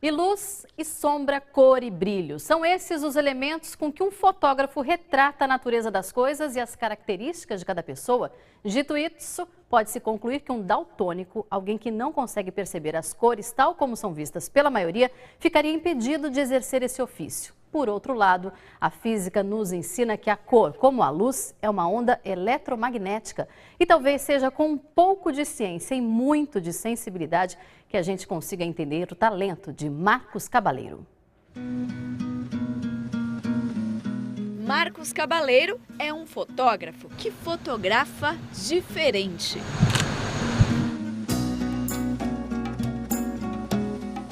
E luz e sombra, cor e brilho. São esses os elementos com que um fotógrafo retrata a natureza das coisas e as características de cada pessoa. Dito isso, pode-se concluir que um daltônico, alguém que não consegue perceber as cores tal como são vistas pela maioria, ficaria impedido de exercer esse ofício. Por outro lado, a física nos ensina que a cor, como a luz, é uma onda eletromagnética. E talvez seja com um pouco de ciência e muito de sensibilidade que a gente consiga entender o talento de Marcos Cabaleiro. Marcos Cabaleiro é um fotógrafo que fotografa diferente.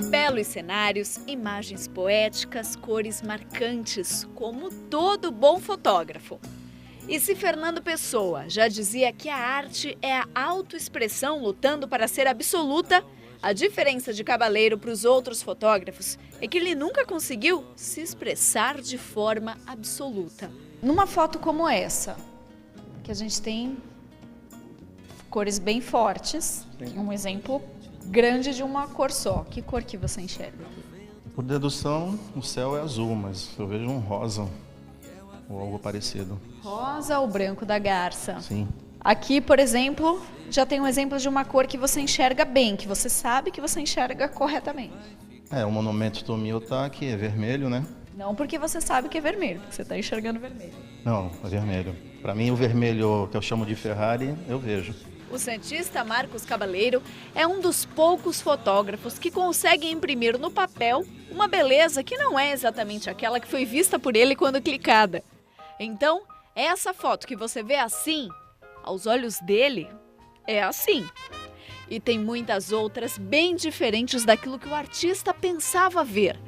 Belos cenários, imagens poéticas, cores marcantes, como todo bom fotógrafo. E se Fernando Pessoa já dizia que a arte é a autoexpressão lutando para ser absoluta, a diferença de Cabaleiro para os outros fotógrafos é que ele nunca conseguiu se expressar de forma absoluta. Numa foto como essa, que a gente tem cores bem fortes, um exemplo grande de uma cor só. Que cor que você enxerga? Por dedução, o céu é azul, mas eu vejo um rosa ou algo parecido. Rosa ou branco da garça? Sim. Aqui, por exemplo, já tem um exemplo de uma cor que você enxerga bem, que você sabe que você enxerga corretamente. O monumento Tomil tá aqui, é vermelho, né? Não porque você sabe que é vermelho, porque você está enxergando vermelho. Não, é vermelho. Para mim, o vermelho que eu chamo de Ferrari, eu vejo. O santista Marcos Cabaleiro é um dos poucos fotógrafos que conseguem imprimir no papel uma beleza que não é exatamente aquela que foi vista por ele quando clicada. Então, essa foto que você vê assim, aos olhos dele, é assim. E tem muitas outras bem diferentes daquilo que o artista pensava ver.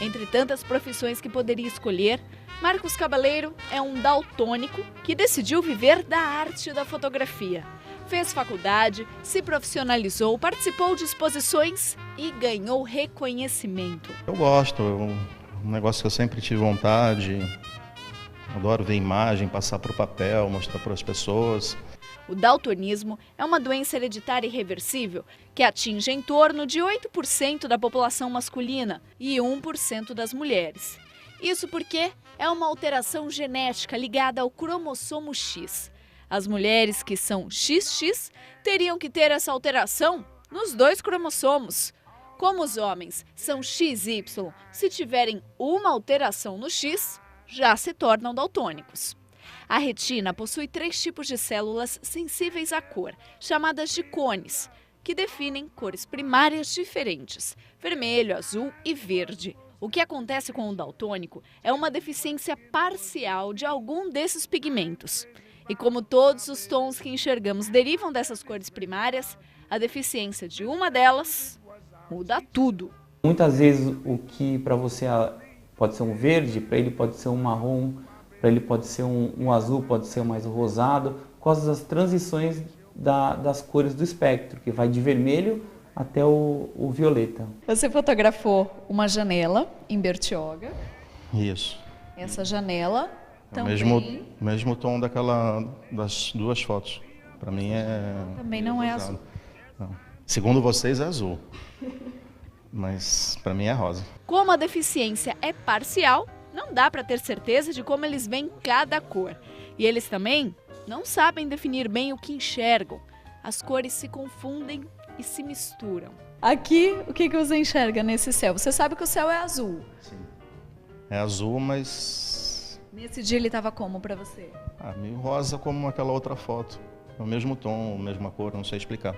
Entre tantas profissões que poderia escolher, Marcos Cabaleiro é um daltônico que decidiu viver da arte da fotografia. Fez faculdade, se profissionalizou, participou de exposições e ganhou reconhecimento. Eu gosto, é um negócio que eu sempre tive vontade. Adoro ver imagem, passar para o papel, mostrar para as pessoas. O daltonismo é uma doença hereditária irreversível que atinge em torno de 8% da população masculina e 1% das mulheres. Isso porque é uma alteração genética ligada ao cromossomo X. As mulheres que são XX teriam que ter essa alteração nos 2 cromossomos. Como os homens são XY, se tiverem uma alteração no X, já se tornam daltônicos. A retina possui 3 tipos de células sensíveis à cor, chamadas de cones, que definem cores primárias diferentes, vermelho, azul e verde. O que acontece com o daltônico é uma deficiência parcial de algum desses pigmentos. E como todos os tons que enxergamos derivam dessas cores primárias, a deficiência de uma delas muda tudo. Muitas vezes o que para você pode ser um verde, para ele pode ser um marrom, para ele pode ser um azul, pode ser mais rosado, por causa das transições das cores do espectro, que vai de vermelho até o violeta. Você fotografou uma janela em Bertioga. Isso. Essa janela também... Mesmo tom das 2 fotos. Para mim também não é azul. Não. Segundo vocês é azul, mas para mim é rosa. Como a deficiência é parcial, não dá para ter certeza de como eles veem cada cor. E eles também não sabem definir bem o que enxergam. As cores se confundem e se misturam. Aqui, o que você enxerga nesse céu? Você sabe que o céu é azul. Sim. É azul, mas... Nesse dia ele estava como para você? Meio rosa como aquela outra foto. É o mesmo tom, a mesma cor, não sei explicar.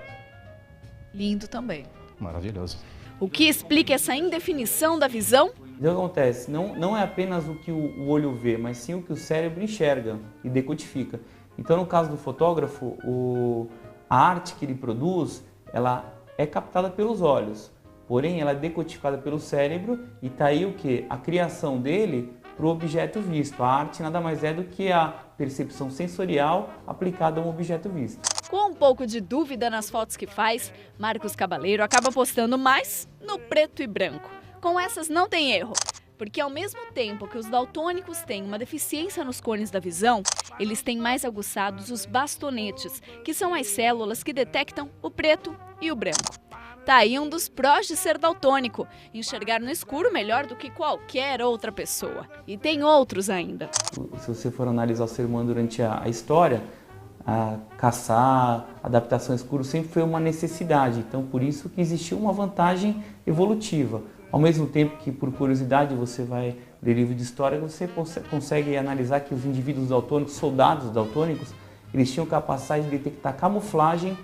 Lindo também. Maravilhoso. O que explica essa indefinição da visão? O que acontece? Não é apenas o que o olho vê, mas sim o que o cérebro enxerga e decodifica. Então, no caso do fotógrafo, a arte que ele produz, ela é captada pelos olhos, porém ela é decodificada pelo cérebro e está aí o que? A criação dele para o objeto visto. A arte nada mais é do que a percepção sensorial aplicada a um objeto visto. Com um pouco de dúvida nas fotos que faz, Marcos Cabaleiro acaba postando mais no preto e branco. Com essas não tem erro. Porque ao mesmo tempo que os daltônicos têm uma deficiência nos cones da visão, eles têm mais aguçados os bastonetes, que são as células que detectam o preto e o branco. Tá aí um dos prós de ser daltônico, enxergar no escuro melhor do que qualquer outra pessoa. E tem outros ainda. Se você for analisar o ser humano durante a história, caçar, adaptação ao escuro sempre foi uma necessidade. Então, por isso que existiu uma vantagem evolutiva. Ao mesmo tempo que, por curiosidade, você vai ler livro de história, você consegue analisar que os indivíduos daltônicos, soldados daltônicos, eles tinham capacidade de detectar camuflagem,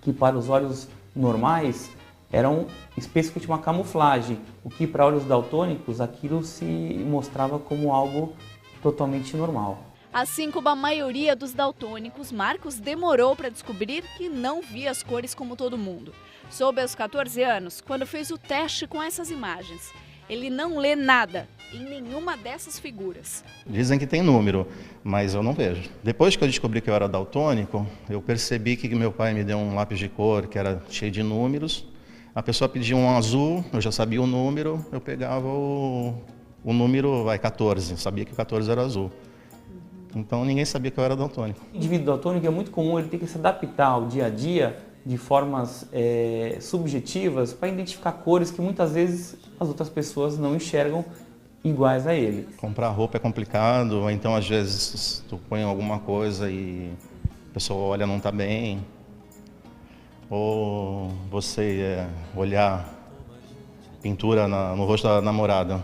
que para os olhos normais eram especificamente uma camuflagem, o que para olhos daltônicos aquilo se mostrava como algo totalmente normal. Assim como a maioria dos daltônicos, Marcos demorou para descobrir que não via as cores como todo mundo. Soube aos 14 anos, quando fez o teste com essas imagens. Ele não lê nada em nenhuma dessas figuras. Dizem que tem número, mas eu não vejo. Depois que eu descobri que eu era daltônico, eu percebi que meu pai me deu um lápis de cor que era cheio de números. A pessoa pedia um azul, eu já sabia o número, eu pegava o número 14, sabia que 14 era azul. Então ninguém sabia que eu era daltônico. O indivíduo daltônico é muito comum, ele tem que se adaptar ao dia a dia de formas subjetivas para identificar cores que muitas vezes as outras pessoas não enxergam iguais a ele. Comprar roupa é complicado, ou então às vezes tu põe alguma coisa e a pessoa olha não está bem. Ou você olhar pintura no rosto da namorada.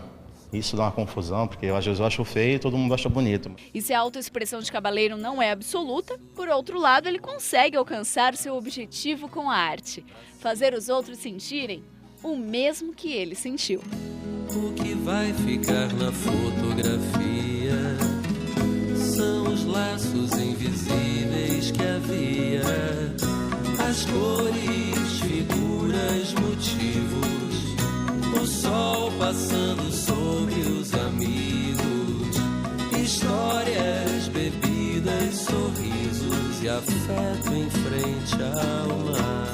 Isso dá uma confusão, porque às vezes eu acho feio e todo mundo acha bonito. E se a autoexpressão de Cabaleiro não é absoluta, por outro lado, ele consegue alcançar seu objetivo com a arte. Fazer os outros sentirem o mesmo que ele sentiu. O que vai ficar na fotografia são os laços invisíveis que havia. As cores, figuras, motivos. O sol passando sobre os amigos, histórias, bebidas, sorrisos e afeto em frente ao mar.